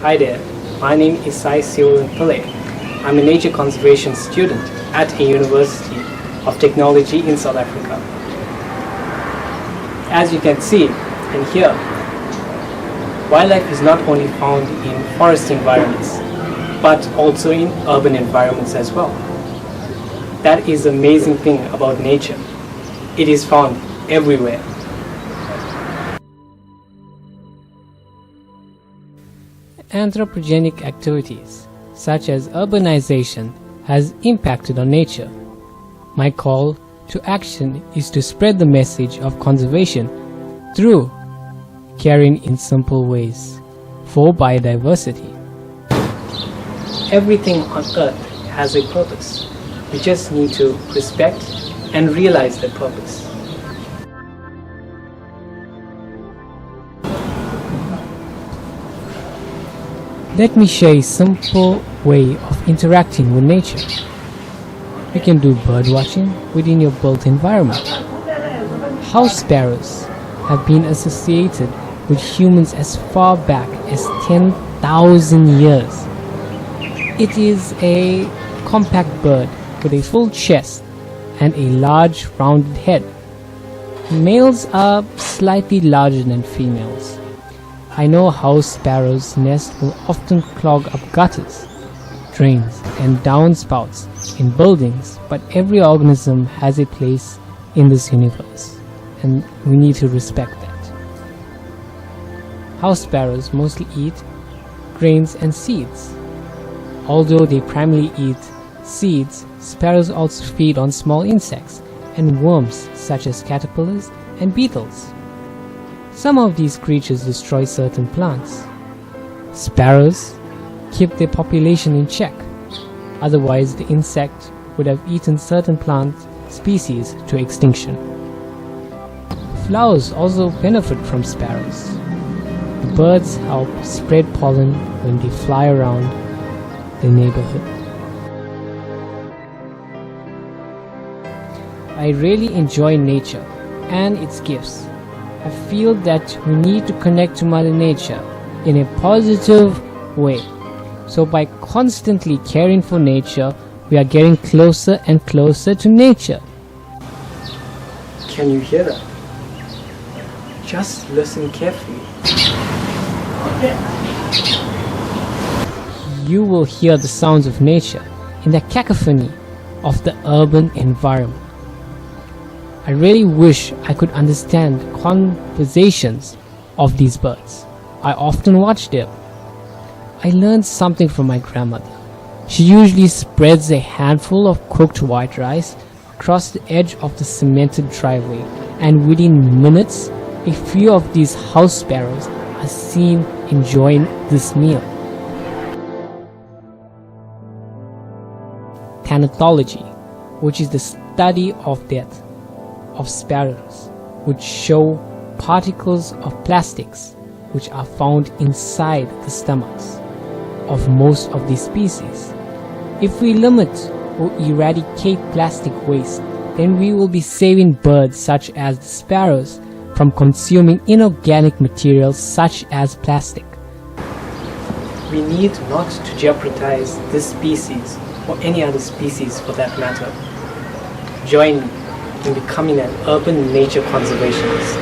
Hi there, my name is Sai Sivan Pillai. I'm a nature conservation student at a University of Technology in South Africa. As you can see and hear, wildlife is not only found in forest environments, but also in urban environments as well. That is the amazing thing about nature. It is found everywhere. Anthropogenic activities such as urbanization has impacted on nature. My call to action is to spread the message of conservation through caring in simple ways for biodiversity. Everything on earth has a purpose. We just need to respect and realize that purpose. Let me share a simple way of interacting with nature. You can do bird watching within your built environment. House sparrows have been associated with humans as far back as 10,000 years. It is a compact bird with a full chest and a large rounded head. Males are slightly larger than females. I know house sparrows' nests will often clog up gutters, drains, and downspouts in buildings, but every organism has a place in this universe, and we need to respect that. House sparrows mostly eat grains and seeds. Although they primarily eat seeds, sparrows also feed on small insects and worms such as caterpillars and beetles. Some of these creatures destroy certain plants. Sparrows keep their population in check, otherwise the insect would have eaten certain plant species to extinction. Flowers also benefit from sparrows. The birds help spread pollen when they fly around the neighborhood. I really enjoy nature and its gifts. I feel that we need to connect to Mother Nature in a positive way. So by constantly caring for nature, we are getting closer and closer to nature. Can you hear that? Just listen carefully. You will hear the sounds of nature in the cacophony of the urban environment. I really wish I could understand conversations of these birds. I often watch them. I learned something from my grandmother. She usually spreads a handful of cooked white rice across the edge of the cemented driveway, and within minutes, a few of these house sparrows are seen enjoying this meal. Thanatology, which is the study of death of sparrows, would show particles of plastics which are found inside the stomachs of most of these species. If we limit or eradicate plastic waste, then we will be saving birds such as the sparrows from consuming inorganic materials such as plastic. We need not to jeopardize this species or any other species for that matter. Join me in becoming an urban nature conservationist.